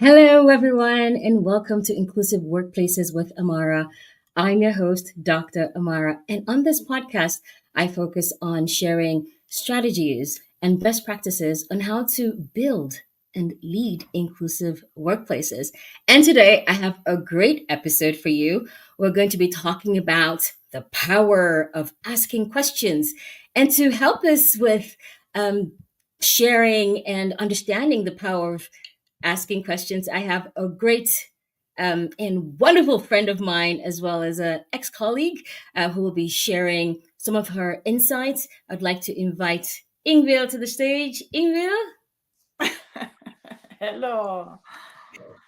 Hello, everyone, and welcome to Inclusive Workplaces with Amara. I'm your host, Dr. Amara, and on this podcast, I focus on sharing strategies and best practices on how to build and lead inclusive workplaces. And today, I have a great episode for you. We're going to be talking about the power of asking questions. And to help us with sharing and understanding the power of asking questions. I have a great and wonderful friend of mine, as well as an ex colleague, who will be sharing some of her insights. I'd like to invite Ingvild to the stage. Ingvild? Hello.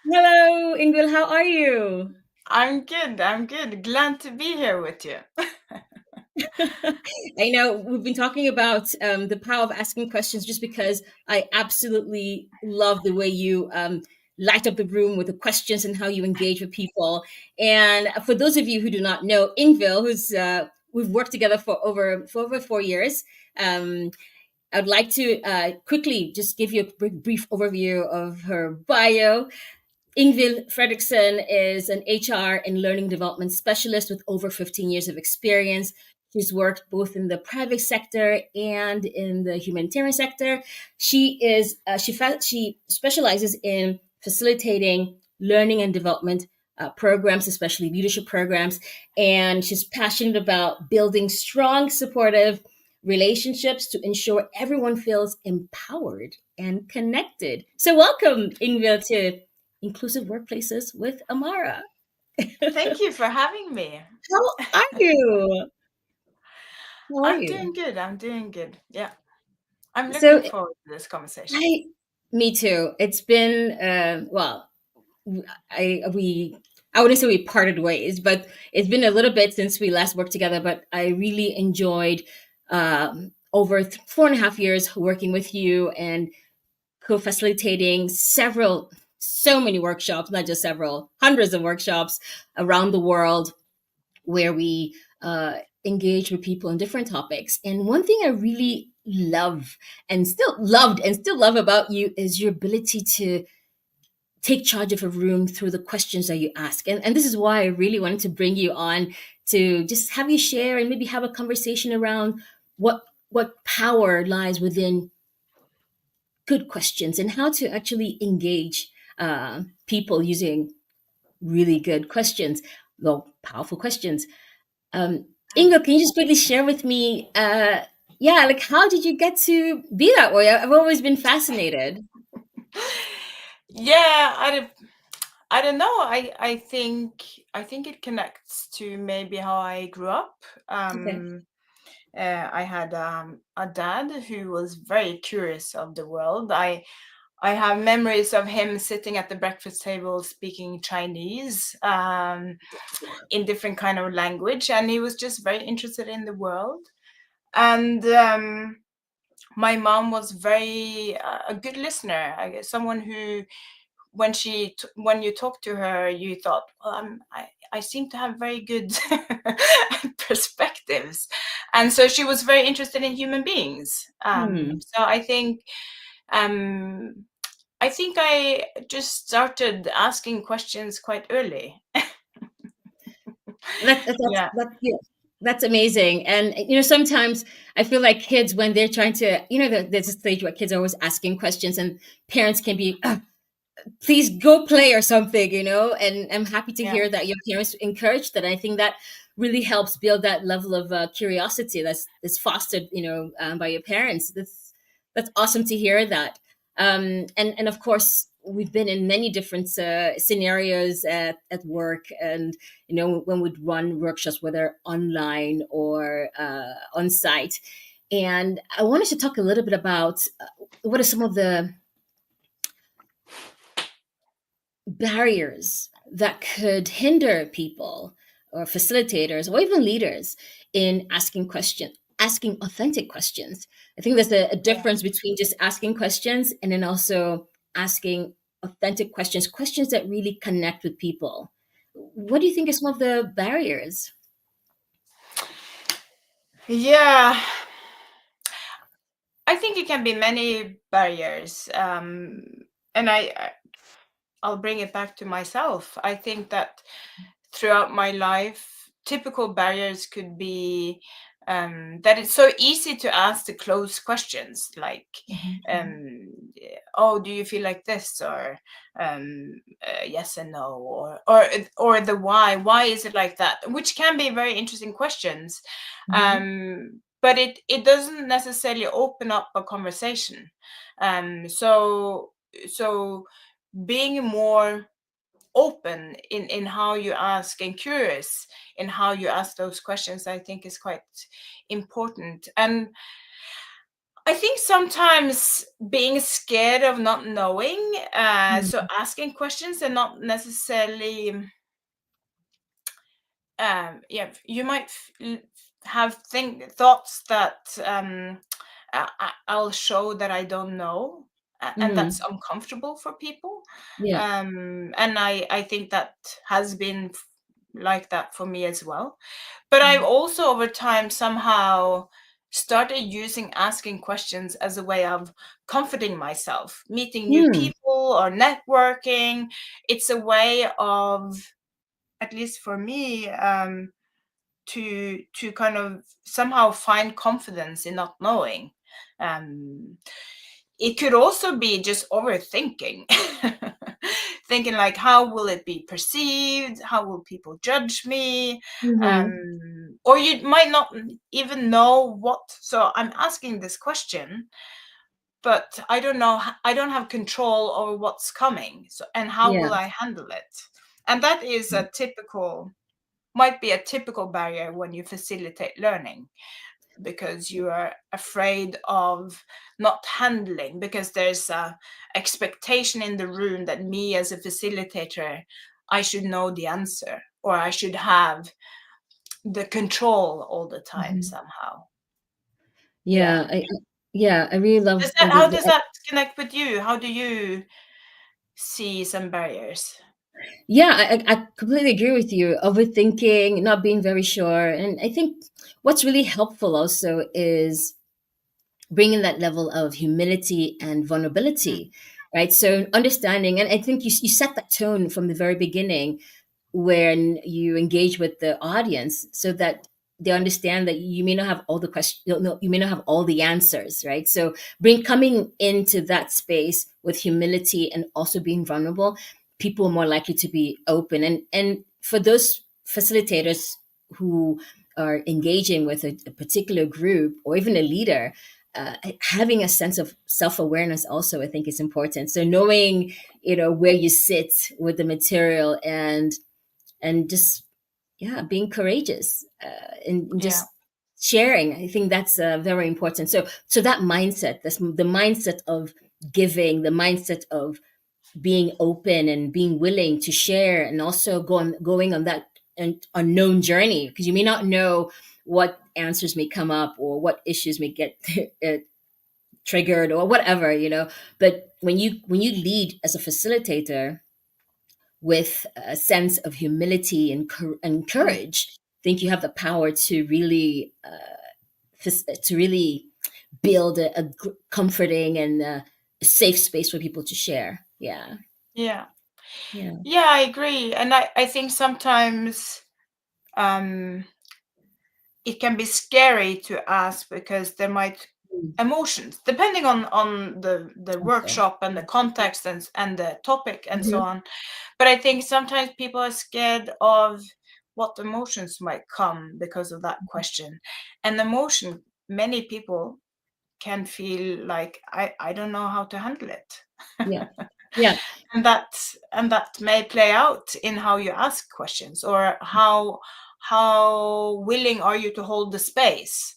Hello, Ingvild. How are you? I'm good. I'm good. Glad to be here with you. I know we've been talking about the power of asking questions just because I absolutely love the way you light up the room with the questions and how you engage with people. And for those of you who do not know, Ingville, who's we've worked together for over 4 years. Um, I'd like to quickly just give you a brief overview of her bio. Ingvild Fredriksson is an HR and learning development specialist with over 15 years of experience. She's worked both in the private sector and in the humanitarian sector. She specializes in facilitating learning and development programs, especially leadership programs, and she's passionate about building strong, supportive relationships to ensure everyone feels empowered and connected. So, welcome, Ingvild, to Inclusive Workplaces with Amara. Thank you for having me. How are you? How are I'm you? doing good. I'm doing good. Yeah. I'm looking So, forward to this conversation. I, me too. It's been I we I wouldn't say we parted ways, but it's been a little bit since we last worked together. But I really enjoyed over 4.5 years working with you and co-facilitating so many workshops, not just several, hundreds of workshops around the world where we engage with people on different topics. And one thing I really still love about you is your ability to take charge of a room through the questions that you ask. And this is why I really wanted to bring you on to just have you share and maybe have a conversation around what power lies within good questions and how to actually engage people using really good questions, well, powerful questions. Um, Ingo, can you just quickly share with me, yeah, like how did you get to be that way? I've always been fascinated. Yeah, I don't know. I think it connects to maybe how I grew up. Okay. I had a dad who was very curious of the world. I have memories of him sitting at the breakfast table speaking Chinese in different kind of language, and he was just very interested in the world. And my mom was very a good listener. I guess someone who, when you talk to her, you thought, well, I seem to have very good perspectives, and so she was very interested in human beings. Hmm. So um, I think I just started asking questions quite early. That, that, that's Yeah, that, yeah, that's amazing. And sometimes I feel like kids when they're trying to, there's a stage where kids are always asking questions, and parents can be, please go play or something, and I'm happy to yeah. hear that your parents encouraged that. I think that really helps build that level of curiosity that's fostered, by your parents. That's awesome to hear that. And of course, we've been in many different scenarios at work, and when we'd run workshops, whether online or on site. And I wanted to talk a little bit about what are some of the barriers that could hinder people or facilitators or even leaders in asking authentic questions. I think there's a difference between just asking questions and then also asking authentic questions, questions that really connect with people. What do you think are some of the barriers? Yeah, I think it can be many barriers, and I'll bring it back to myself. I think that throughout my life, typical barriers could be that it's so easy to ask the closed questions like, Mhm. um, "Oh, do you feel like this?" or "Yes and no," or the why. Why is it like that? Which can be very interesting questions, Mhm. but it doesn't necessarily open up a conversation. So being more open in how you ask and curious in how you ask those questions, I think is quite important. And I think sometimes being scared of not knowing, so Mhm. asking questions and not necessarily, yeah, you might have thoughts that I'll show that I don't know, and that's Mhm. uncomfortable for people. Yeah. And I think that has been like that for me as well. But I've Mhm. also over time somehow started using asking questions as a way of comforting myself, meeting new Mm. people or networking. It's a way of, at least for me, to kind of somehow find confidence in not knowing. Um, it could also be just overthinking, thinking like, how will it be perceived? How will people judge me? Mhm. Or you might not even know what. So I'm asking this question, but I don't know. I don't have control over what's coming. So, and how Yeah. will I handle it? And that is a typical, might be a typical barrier when you facilitate learning, because you are afraid of not handling, because there's a expectation in the room that me as a facilitator, I should know the answer, or I should have the control all the time Mhm. somehow. Yeah. Yeah. Yeah. I really Does love that, how the does that connect with you? How do you see some barriers? yeah, I completely agree with you. Overthinking, not being very sure. And I think what's really helpful also is bringing that level of humility and Mm. vulnerability, right? So understanding, and I think you set that tone from the very beginning when you engage with the audience so that they understand that you may not have all the questions, you may not have all the answers, right? So bring coming into that space with humility and also being vulnerable, people are more likely to be open. And for those facilitators who are engaging with a particular group or even a leader, having a sense of self-awareness also I think is important. So knowing, where you sit with the material and just, yeah, being courageous, and Yeah. just sharing, I think that's very important. So that mindset, that's the mindset of giving, the mindset of being open and being willing to share, and also going on that unknown journey, because you may not know what answers may come up or what issues may get triggered or whatever, but when you lead as a facilitator with a sense of humility and Mm. courage, I think you have the power to really build a comforting and a safe space for people to share. Yeah. Yeah. Yeah. Yeah, I agree. And I think sometimes um it can be scary to ask, because there might Mm. emotions depending on the Also. workshop and the context and the topic and so Mhm. on. But I think sometimes people are scared of what emotions might come because of that question. And emotion, many people can feel like, I don't know how to handle it. Yeah. Yeah. And that may play out in how you ask questions, or how willing are you to hold the space,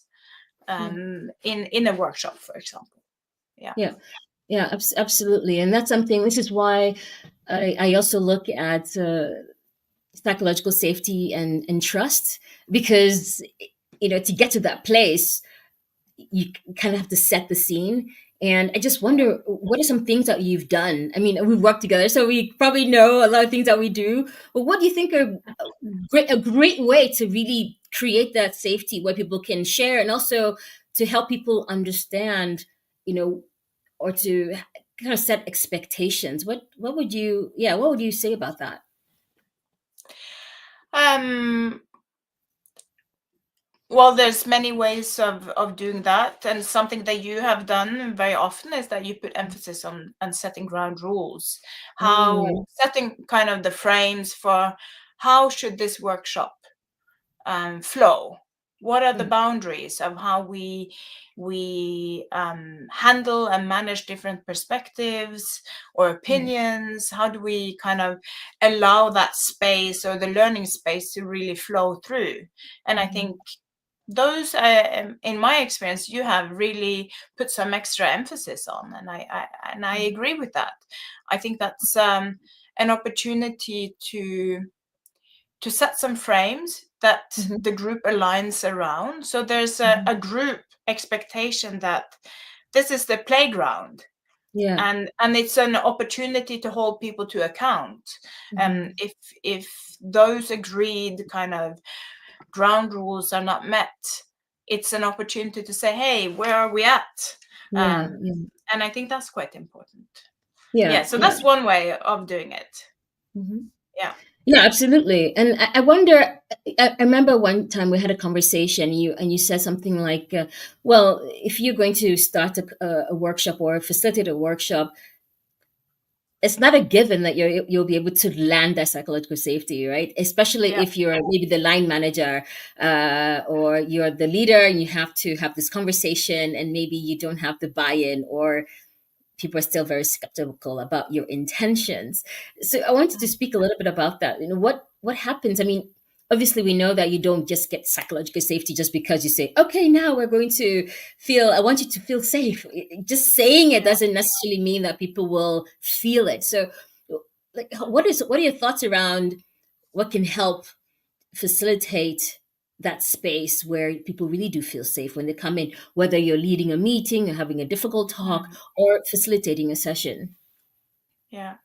Yeah. in a workshop, for example. Yeah. Yeah. Yeah. Absolutely. And that's something. This is why I also look at psychological safety and trust, because to get to that place you kind of have to set the scene. And I just Yeah. wonder, what are some things that you've done? I mean, we've worked together, so we probably know a lot of things that we do. But what do you think are a great way to really create that safety where people can share, and also to help people understand, you know, or to kind of set expectations. What would you, yeah, what would you say about that? Um, well, there's many ways of doing that, and something that you have done very often is that you put emphasis on setting ground rules, how Mm, setting kind of the frames for how should this workshop flow. What are the mm, boundaries of how we handle and manage different perspectives or yeah. opinions? How do we kind of allow that space or the learning space to really flow through? And I Mhm, think those, in my experience, you have really put some extra emphasis on, and I mm, agree with that. I think that's an opportunity to set some frames that mhm, the group aligns around. So there's mhm. a group expectation that this is the playground, Yeah. and it's an opportunity to hold people to account. Mhm. If those agreed kind of ground rules are not met, it's an opportunity to say, hey, where are we at? Yeah. Um, Yeah. and I think that's quite important. Yeah, Yeah. so Yeah. that's one way of doing it. Mhm. Yeah, Yeah, absolutely. And I wonder. I remember one time we had a conversation. You said something like, "Well, if you're going to start a workshop or facilitate a workshop, it's not a given that you'll be able to land that psychological safety, right? Especially yeah, if you're maybe the line manager, or you're the leader, and you have to have this conversation, and maybe you don't have the buy-in, or people are still very skeptical about your intentions. So I wanted to speak a little bit about that. What happens? I mean, obviously we know that you don't just get psychological safety just because you say, okay, now we're going to feel, I want you to feel safe. Just saying it yeah. doesn't necessarily mean that people will feel it. So like what are your thoughts around what can help facilitate that space where people really do feel safe when they come in, whether you're leading a meeting or having a difficult talk Mm, or facilitating a session? yeah.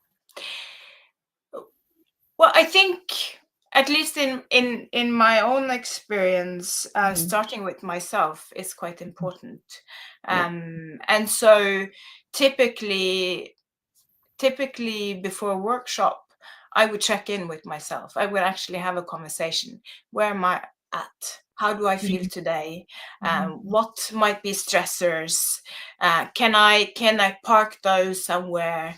Well, I think at least in my own experience, Mhm. starting with myself is quite Mhm. important. Yeah. And so typically typically before a workshop, I would check in with myself. I would actually have a conversation. Where am I at? How do I feel Mhm. today? Mhm. What might be stressors? Can I park those somewhere?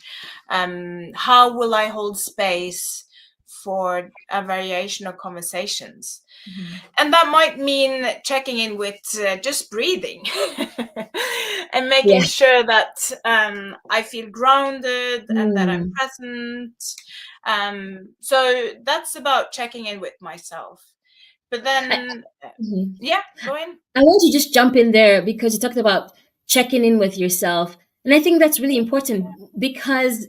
How will I hold space for a variation of conversations? Mhm. And that might mean checking in with just breathing and Yeah. making sure that I feel grounded and that I'm Mm. present. So that's about checking in with myself. But I, then, mhm. yeah, go in. I want to just jump in there because you talked about checking in with yourself. And I think that's really important because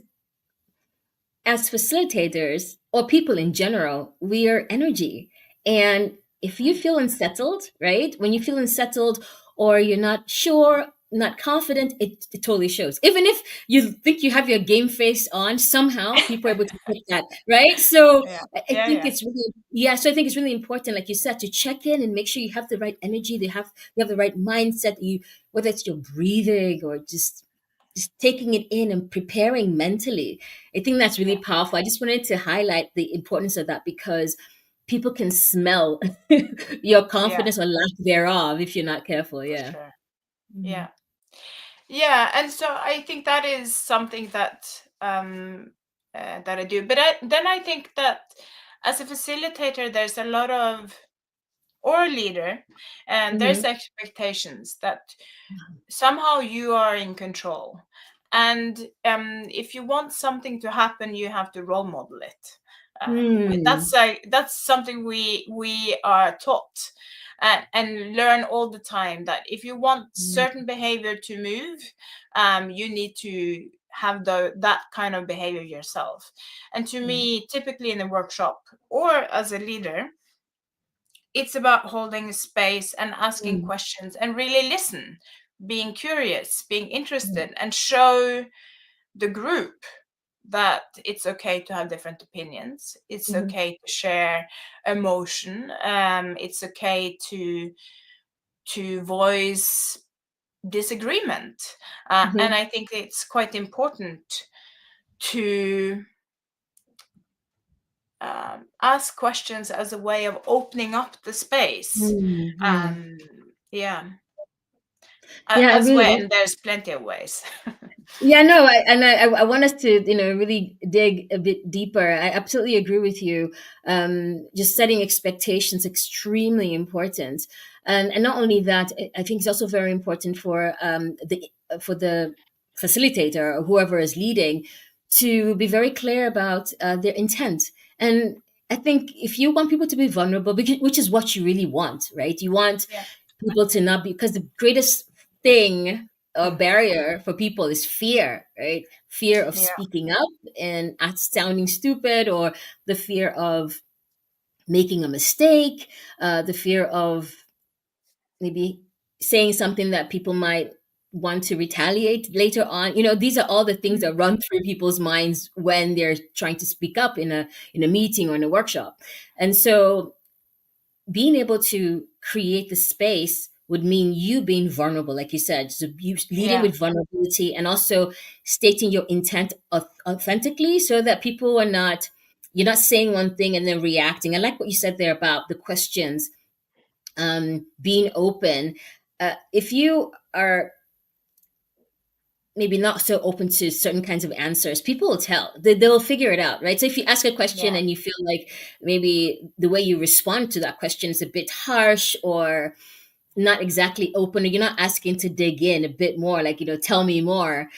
as facilitators or people in general, we are energy. And if you Mm, feel unsettled, right? When you feel unsettled or you're not sure, not confident, it totally shows. Even if you think you have your game face on, somehow people are able to pick that, right? So yeah, I yeah, think yeah, it's really, yeah. So I think it's really important, like you said, to check in and make sure you have the right energy, you have the right mindset. You, whether it's your breathing or just taking it in and preparing mentally. I think that's really yeah, powerful. I just wanted to highlight the importance of that because people can smell your yeah, confidence or lack thereof if you're not careful. for Yeah. sure. Mhm. Yeah, yeah, and so I think that is something that I do. But then I think that as a facilitator, there's a lot of or a leader, and there's Mhm. expectations that somehow you are in control. And if you want something to happen, you have to role model it. Hmm. That's something we are taught and learn all the time, that if you want certain behavior to move, you need to have that kind of behavior yourself. And to Yeah. me, typically in a workshop or as a leader, it's about holding space and asking Mm. questions and really listen, being curious, being Yeah. interested, and show the group that it's okay to have different opinions. It's Mhm. okay to share emotion. It's okay to voice disagreement. And Mhm. I think it's quite important to ask questions as a way of opening up the space. Mm, yeah. Yeah, Yeah, I as really well, love. and there's plenty of ways. Yeah, no, I want us to, really dig a bit deeper. I absolutely agree with you. Just setting expectations extremely important, and not only that, I think it's also very important for the facilitator or whoever is leading to be very clear about their intent. And I think if you want people to be vulnerable, which is what you really want, right? You want Yeah. people to not be, because the greatest thing a Mm. barrier for people is fear, right? Fear of Yeah. speaking up and at sounding stupid, or the fear of making a mistake, the fear of maybe saying something that people might want to retaliate later on. These are all the things Mm. that run through people's minds when they're trying to speak up in a meeting or in a workshop. And so being able to create the space would mean you being vulnerable, like you said. So you leading Yeah. with vulnerability and also stating your intent authentically, so that people are not, you're not saying one thing and then reacting. I like what you said there about the questions, being open. If you are maybe not so open to certain kinds of answers, people will tell. They'll figure it out, right? So if you ask a question Yeah. and you feel like maybe the way you respond to that question is a bit harsh or not exactly open, or you're not asking to dig in a bit more, like, tell me more,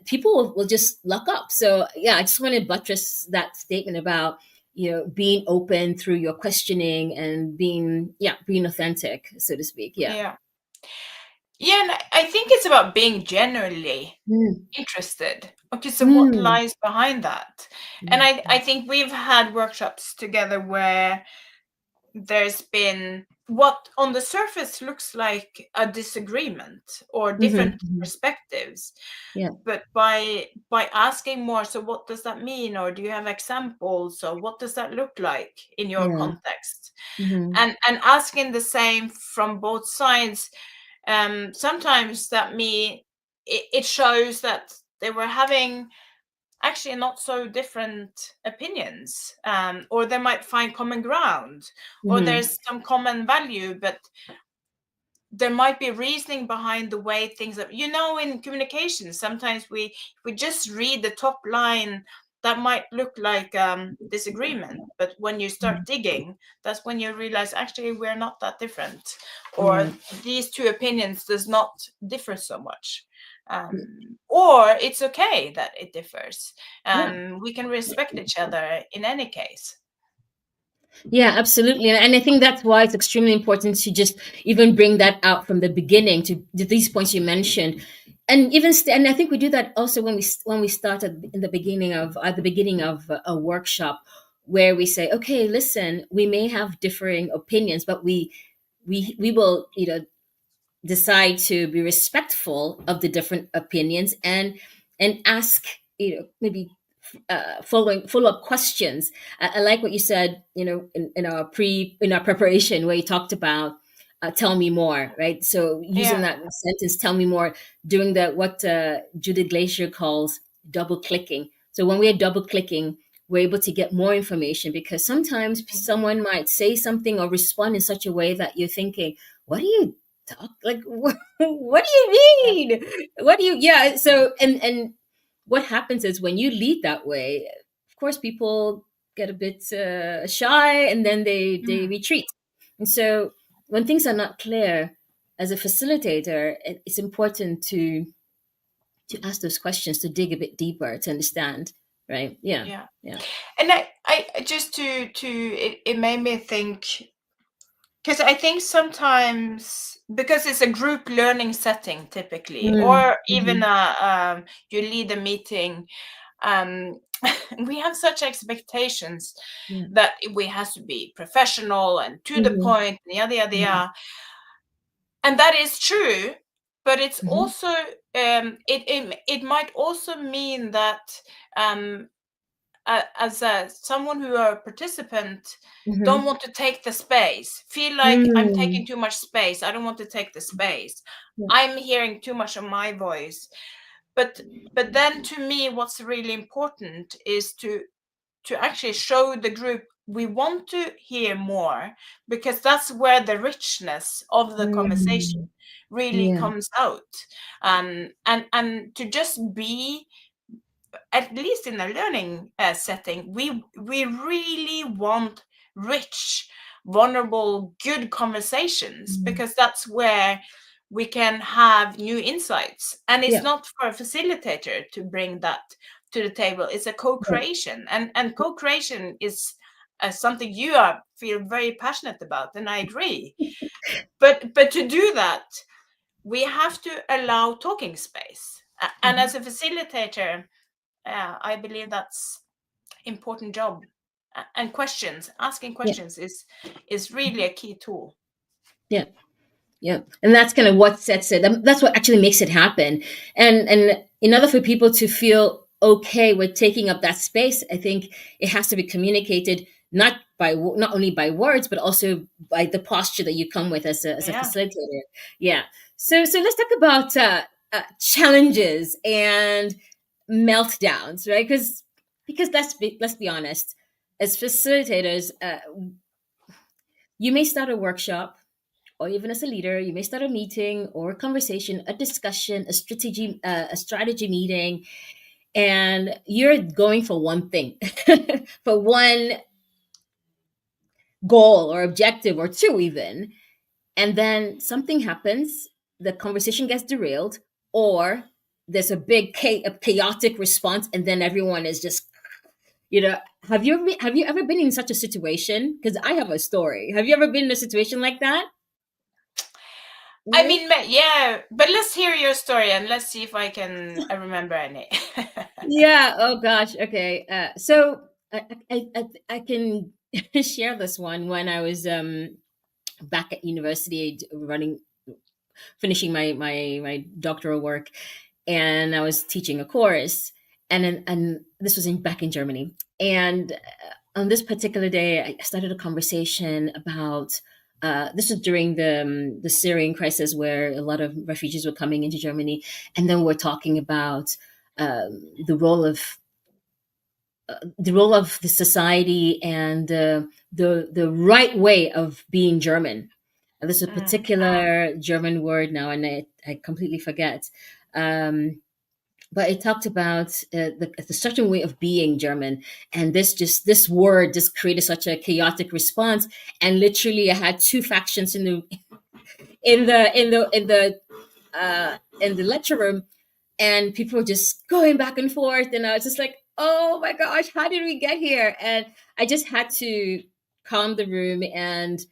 people will just lock up. So yeah, I just want to buttress that statement about, being open through your questioning and being authentic, so to speak. Yeah. Yeah. Yeah, and I think it's about being genuinely Mm, interested. Okay, so what mm, lies behind that? And yeah. I think we've had workshops together where there's been what on the surface looks like a disagreement or different Hmm. perspectives, Yeah. but by asking more, so what does that mean, or do you have examples, or what does that look like in your Yeah. context, Hmm. and asking the same from both sides. Sometimes it shows that they were having actually not so different opinions, or they might find common ground, or Hmm. there's some common value, but there might be reasoning behind the way things are. In communication, sometimes we just read the top line, that might look like disagreement, but when you start digging, that's when you realize actually we're not that different, or Yeah. these two opinions does not differ so much, or it's okay that it differs. Yeah. We can respect each other in any case. Yeah, absolutely. And I think that's why it's extremely important to just even bring that out from the beginning to these points you mentioned. And and I think we do that also when we start at the beginning of a workshop, where we say, okay, listen, we may have differing opinions, but we will, decide to be respectful of the different opinions, and ask, maybe follow up questions. I like what you said, in our preparation, where you talked about, tell me more, right? So using Yeah. that sentence, tell me more, doing what Judith Glacier calls double clicking. So when we're double clicking, we're able to get more information, because sometimes someone might say something or respond in such a way that you're thinking, what do you talk like? What do you Yeah. mean? What do you? Yeah. So and what happens is, when you lead that way, of course, people get a bit shy, and then they Mm. retreat. And so when things are not clear, as a facilitator, it's important to ask those questions, to dig a bit deeper, to understand, right? Yeah. Yeah. Yeah. And I just to it made me think, because I think sometimes, because it's a group learning setting typically, Mm, or even mhm. you lead a meeting, um, we have such expectations Yeah. that we has to be professional and to the Mhm. point, yada yada Mhm. yada. And that is true, but it's Mhm. also it might also mean that um, as someone who are a participant, don't Mm-hmm. want to take the space, feel like I'm Mm. taking too much space, I don't want to take the space, Yeah. I'm hearing too much of my voice. But then to me what's really important is to actually show the group we want to hear more, because that's where the richness of the conversation Mm. really Yeah. comes out. And to just be, at least in a learning setting, we really want rich, vulnerable, good conversations, Mm. because that's where we can have new insights. And it's Yeah. not for a facilitator to bring that to the table, it's a Right. co-creation. And co-creation is something you are feel very passionate about, and I agree. But to do that, we have to allow talking space. And Mhm. as a facilitator, I believe that's important job. And questions, asking Yeah. questions is really a key tool. Yeah. Yeah, and that's kind of what sets it. That's what actually makes it happen. And in order for people to feel okay with taking up that space, I think it has to be communicated not only by words but also by the posture that you come with as a Yeah. facilitator. Yeah. So let's talk about challenges and meltdowns, right? Because let's be honest, as facilitators, you may start a workshop or even as a leader, you may start a meeting or a conversation, a discussion, a strategy meeting, and you're going for one thing, for one goal or objective or two even, and then something happens, the conversation gets derailed, or there's a chaotic response, and then everyone is just have you ever been in such a situation? Because I have a story. Have you ever been in a situation like that? I Yeah. mean, yeah, but let's hear your story and let's see if I can remember any. Yeah. Oh gosh. Okay. So I can share this one when I was back at university running finishing my doctoral work, and I was teaching a course, and this was in back in Germany, and on this particular day I started a conversation about. This was during the Syrian crisis, where a lot of refugees were coming into Germany, and then we're talking about the role of the society and the right way of being German. There's a Mm, particular German word now, and I completely forget. But it talked about the certain way of being German, and this word just created such a chaotic response. And literally, I had two factions in the lecture room, and people were just going back and forth, and I was just like, oh my gosh, how did we get here? And I just had to calm the room and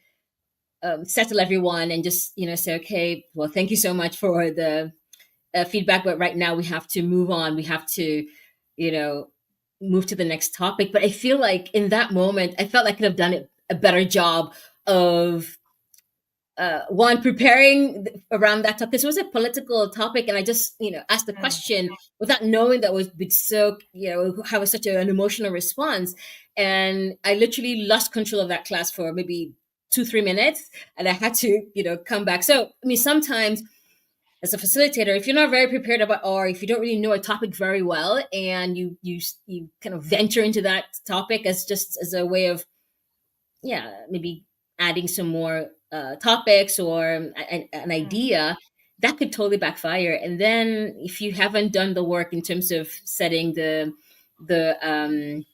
settle everyone and just say, okay, well, thank you so much for the feedback, but right now we have to move on, we have to you know move to the next topic. But I feel like in that moment I felt I could have done a better job of one preparing around that topic, because it was a political topic, and I just asked the mm, question without knowing that was be so have such an emotional response, and I literally lost control of that class for maybe 2-3 minutes, and I had to come back. So I mean, sometimes as a facilitator, if you're not very prepared about, or if you don't really know a topic very well, and you kind of venture into that topic as just as a way of maybe adding some more topics or an mm, idea, that could totally backfire. And then if you haven't done the work in terms of setting the the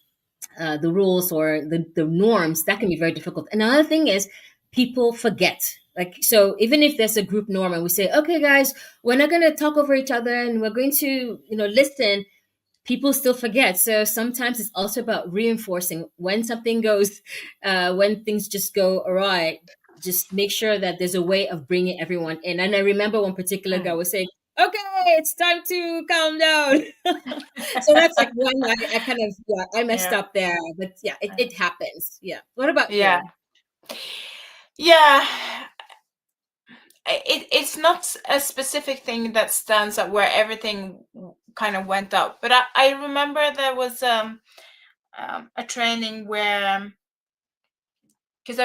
rules or the norms, that can be very difficult. Another thing is people forget. Like, so even if there's a group norm and we say, okay guys, we're not going to talk over each other and we're going to listen, people still forget. So sometimes it's also about reinforcing when something goes, when things just go awry. Just make sure that there's a way of bringing everyone in. And I remember one particular guy mm. was saying, "Okay, it's time to calm down." So that's like one I kind of I messed Yeah. up there, but yeah, it happens. Yeah. What about Yeah. you? Yeah. It's not a specific thing that stands out where everything kind of went out, but I remember there was a training where, because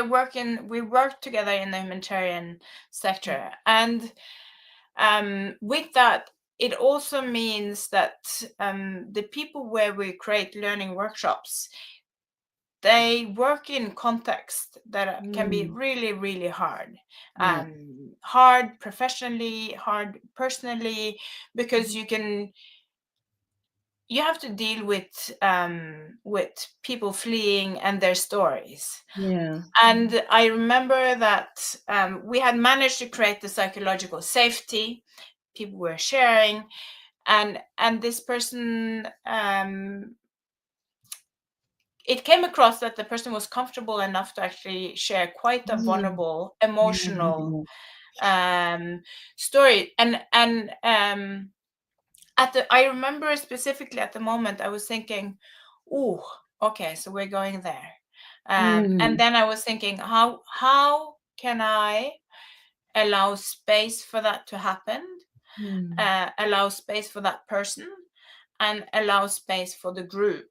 we work together in the humanitarian sector, and with that, it also means that the people where we create learning workshops, they work in context that can be Mm. really, really hard. Yeah. Hard professionally, hard personally, because you have to deal with people fleeing and their stories. Yeah. And I remember that we had managed to create the psychological safety. People were sharing, and this person, it came across that the person was comfortable enough to actually share quite a Mm. vulnerable, Yeah. emotional Yeah. um, story. And at the I remember specifically at the moment I was thinking, "Oh, okay, so we're going there." And Mm. then I was thinking, how can I allow space for that to happen, Mm. allow space for that person, and allow space for the group,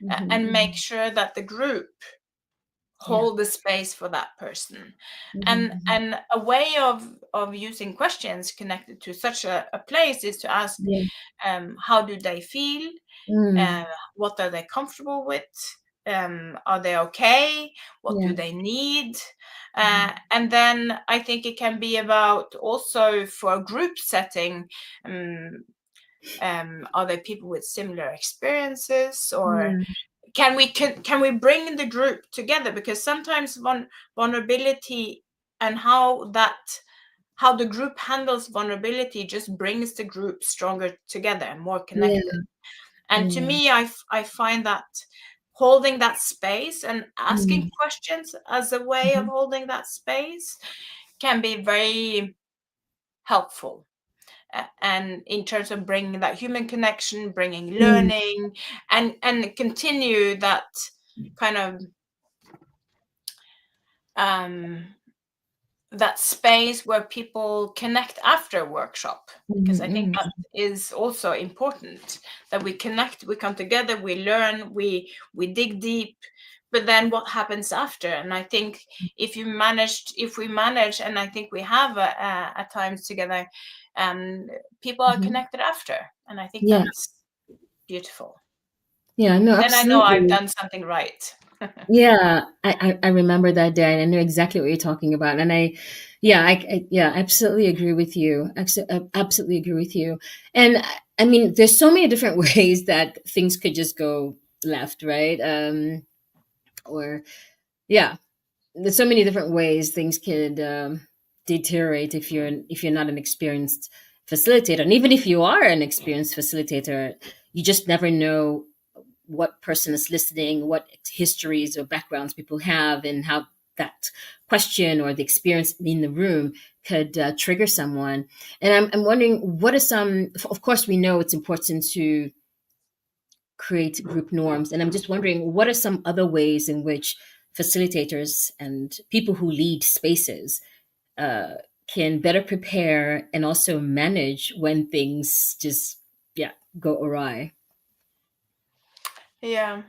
Mhm. and make Mhm. sure that the group Yeah. hold the space for that person. Mhm. Mhm. And a way of using questions connected to such a place is to ask, Yeah. how do they feel, uh, Mm. what are they comfortable with, are they okay, what Yeah. do they need, Mhm. and then I think it can be about also for a group setting, um, are there people with similar experiences, or Yeah. can we bring the group together, because sometimes vulnerability and how the group handles vulnerability just brings the group stronger together and more Yeah. connected. And to Yeah. me, I find that holding that space and asking Mm. questions as a way of Mhm. holding that space can be very helpful. And in terms of bringing that human connection, bringing Mm. learning, and continue that kind of um, that space where people connect after a workshop, because Mhm. I think Mhm. that is also important, that we connect, we come together, we learn, we dig deep, but then what happens after? And I think if we manage, and I think we have at times together, um, people are Mhm. connected after, and I think Yeah. that's beautiful. Yeah. No, Then I know I've absolutely. done something right. Yeah, I remember that day, and I know exactly what you're talking about. And yeah, I absolutely agree with you. I absolutely agree with you. And I mean, there's so many different ways that things could just go left, right? Or yeah, there's so many different ways things could deteriorate if you're not an experienced facilitator, and even if you are an experienced facilitator, you just never know what person is listening, what histories or backgrounds people have, and how that question or the experience in the room could trigger someone. And I'm wondering, what are some, of course, we know it's important to create group norms. And I'm just wondering, what are some other ways in which facilitators and people who lead spaces uh, can better prepare and also manage when things just, yeah, go awry? Yeah,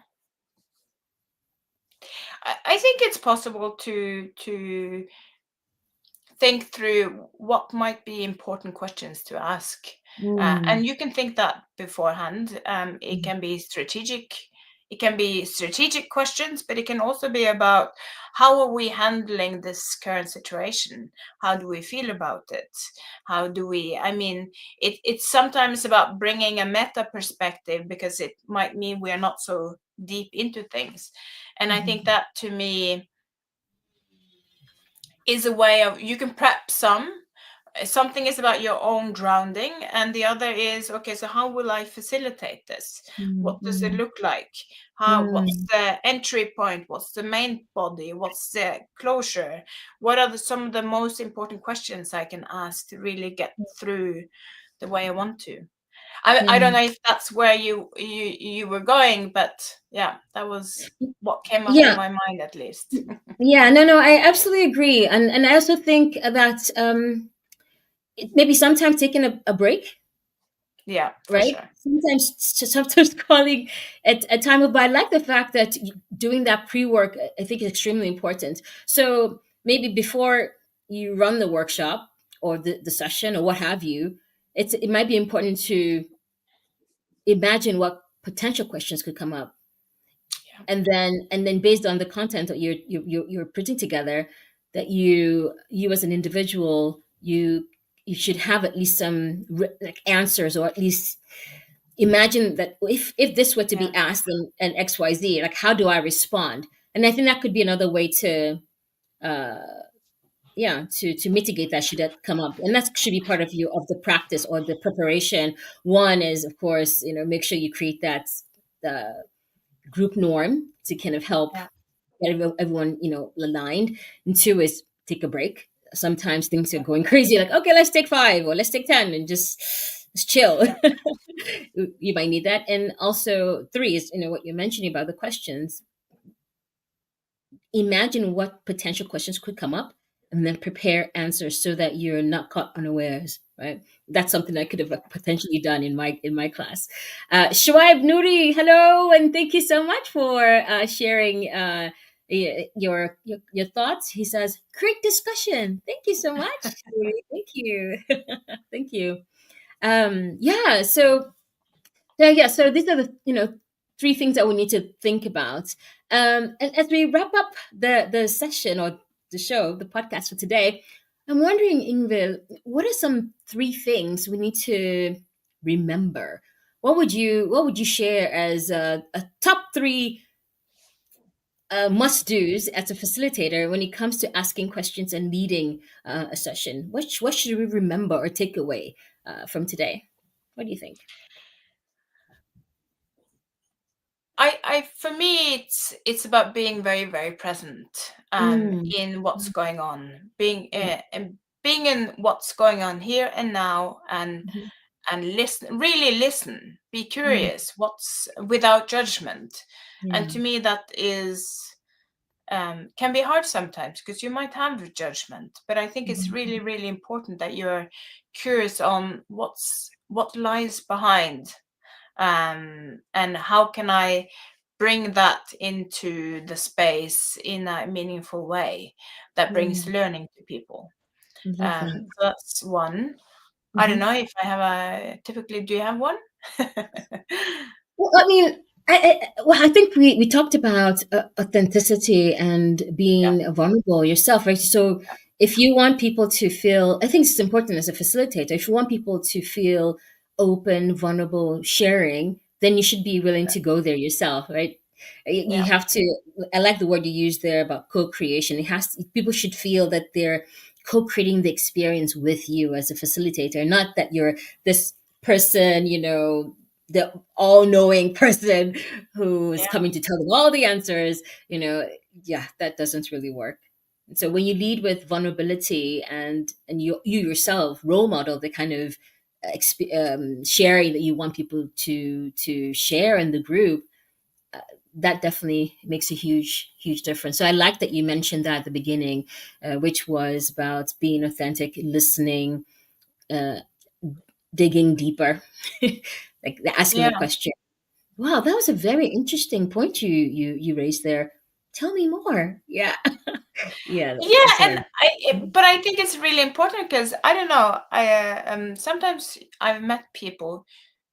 I think it's possible to think through what might be important questions to ask. Mm. And you can think that beforehand. It can be strategic. It can be strategic questions, but it can also be about how are we handling this current situation? How do we feel about it? How do we? I mean, it's sometimes about bringing a meta perspective, because it might mean we are not so deep into things. And I think Mhm. that to me is a way of, you can prep something is about your own grounding, and the other is, okay, so how will I facilitate this? Mm, What does it mm, look like? What's mm, the entry point? What's the main body? What's the closure? What are some of the most important questions I can ask to really get through the way I want to? I yeah. don't know if that's where you were going, but yeah, that was what came up in Yeah. my mind at least. Yeah. No, no, I absolutely agree. And I also think that maybe sometimes taking a break Yeah, for right? sure. Sometimes calling at a time of, but I like the fact that doing that pre-work, I think, is extremely important. So maybe before you run the workshop or the session or what have you, it might be important to imagine what potential questions could come up, Yeah, and then based on the content that you're putting together, that you as an individual, you should have at least some like answers, or at least imagine that if this were to yeah, be asked and XYZ, like how do I respond? And I think that could be another way to uh yeah, to mitigate that should that come up, and that should be part of you of the practice or the preparation. One is, of course, make sure you create that uh, group norm to kind of help yeah, get everyone aligned. And two is take a break. Sometimes things are going crazy, like, okay, let's take 5 or let's take 10 and just chill. yeah, You might need that. And also three is, what you're mentioning about the questions. Imagine what potential questions could come up, and then prepare answers so that you're not caught unawares, right? That's something I could have potentially done in my class. Shoaib Nouri, hello, and thank you so much for sharing your thoughts. He says, great discussion. Thank you so much, Nouri. Thank you. Thank you. Yeah, so these are the three things that we need to think about. And as we wrap up the session or the show, the podcast for today, I'm wondering, Ingvild, what are some three things we need to remember? What would you share as a top three must dos as a facilitator when it comes to asking questions and leading a session? What should we remember or take away from today? What do you think? For me, it's about being very, very present Mm, in what's mm, going on, being yeah. and being in what's going on here and now, Mhm. and listen, really listen, be Mm, curious, what's without judgment. And yeah. to me, that is can be hard sometimes because you might have judgment, but I think it's Mhm, really, really important that you're curious on what lies behind, and how can I bring that into the space in a meaningful way that brings mm. learning to people. I love that. So that's one. I don't Mhm. know if I have a typically. Do you have one? Well, I mean, I think we talked about authenticity and Yeah, being vulnerable yourself, right? So if you want people to feel, I think it's important as a facilitator, if you want people to feel open, vulnerable, sharing, then you should be willing to go there yourself, right? You yeah, have to, I like the word you used there about co-creation. People should feel that they're co-creating the experience with you as a facilitator, not that you're this person, the all-knowing person who is yeah, coming to tell them all the answers. Yeah, that doesn't really work. So when you lead with vulnerability, and you yourself role model the kind of sharing that you want people to share in the group, that definitely makes a huge difference. So I like that you mentioned that at the beginning, which was about being authentic, listening, uh, digging deeper, like asking a yeah, question. Wow, that was a very interesting point you raised there. Tell me more. Yeah, yeah, yeah. that's what And I. but I think it's really important because I don't know. Sometimes I've met people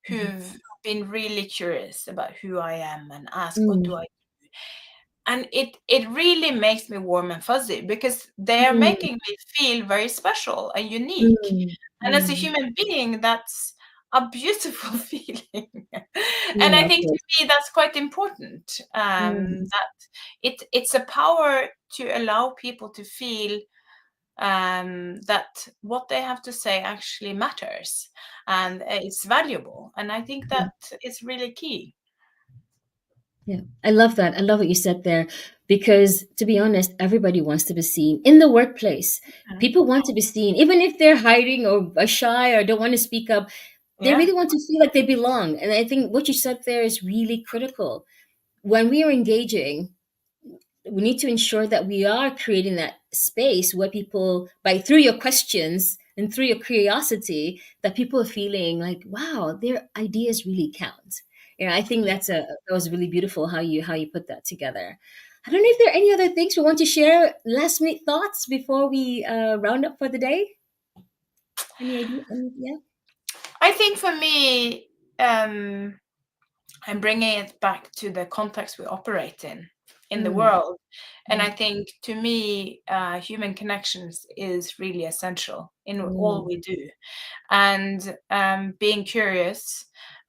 Mhm. who've been really curious about who I am and ask, what do Mm, I, and it really makes me warm and fuzzy because they are mm, making me feel very special and unique. mm, And as a mm. human being, that's a beautiful feeling. And Yeah, I of think to course. me that's quite important. Mm, That it's a power to allow people to feel that what they have to say actually matters and it's valuable. And I think yeah, that is really key. yeah. I love that. I love what you said there, because to be honest, everybody wants to be seen in the workplace. Mm. People want to be seen, even if they're hiding or are shy or don't want to speak up. They Yeah, really want to feel like they belong. And I think what you said there is really critical. When we are engaging, we need to ensure that we are creating that space where people, by through your questions, and through your curiosity that people are feeling like, wow, their ideas really count. I think that was really beautiful how you put that together. I don't know if there are any other things we want to share. Last minute thoughts before we round up for the day. Any idea? Yeah. I think for me, I'm bringing it back to the context we operate in the Mm, world. And I mm, think to me, human connections is really essential in all mm, we do. And being curious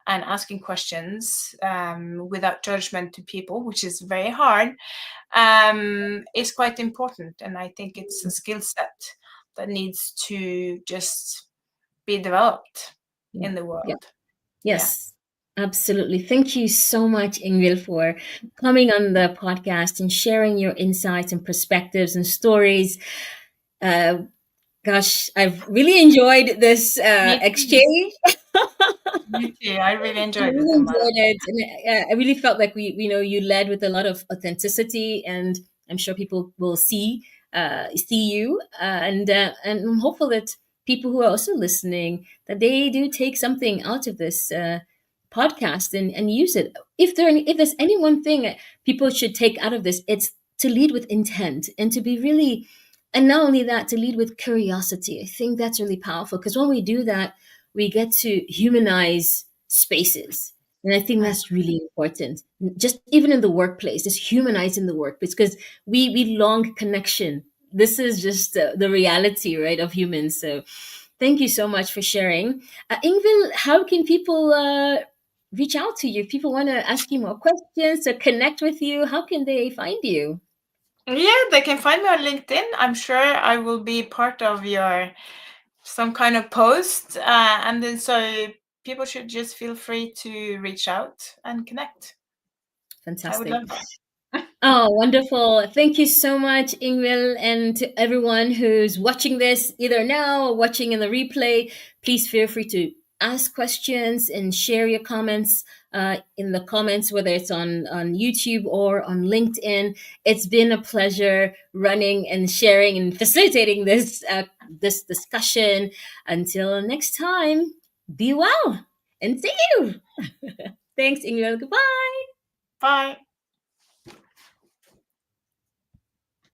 and asking questions without judgment to people, which is very hard, is quite important. And I think it's a skill set that needs to just be developed yeah. in the Yeah. world. Yeah. Yes, absolutely. Thank you so much, Ingrid, for coming on the podcast and sharing your insights and perspectives and stories. Uh, Gosh, I've really enjoyed this Me too. exchange. Me too. I really I enjoyed it, really Amara. enjoyed it, and I really felt like you led with a lot of authenticity, and I'm sure people will see you, and I'm hopeful that people who are also listening that they do take something out of this podcast and use it. If there's any one thing that people should take out of this, it's to lead with intent and to be really, and not only that, to lead with curiosity. I think that's really powerful because when we do that, we get to humanize spaces. And I think that's really important. Just even in the workplace, just humanizing the workplace because we long connection. This is just the reality, right, of humans. So thank you so much for sharing. Ingvild, how can people reach out to you? If people want to ask you more questions or connect with you, how can they find you? Yeah, they can find me on LinkedIn. I'm sure I will be part of your some kind of post, and then so people should just feel free to reach out and connect. I would Fantastic. love that. Oh, wonderful. Thank you so much, Ingvild, and to everyone who's watching this either now or watching in the replay. Please feel free to ask questions and share your comments in the comments, whether it's on YouTube or on LinkedIn. It's been a pleasure running and sharing and facilitating this discussion. Until next time, be well and see you. Thanks, Ingvild. Goodbye. Bye.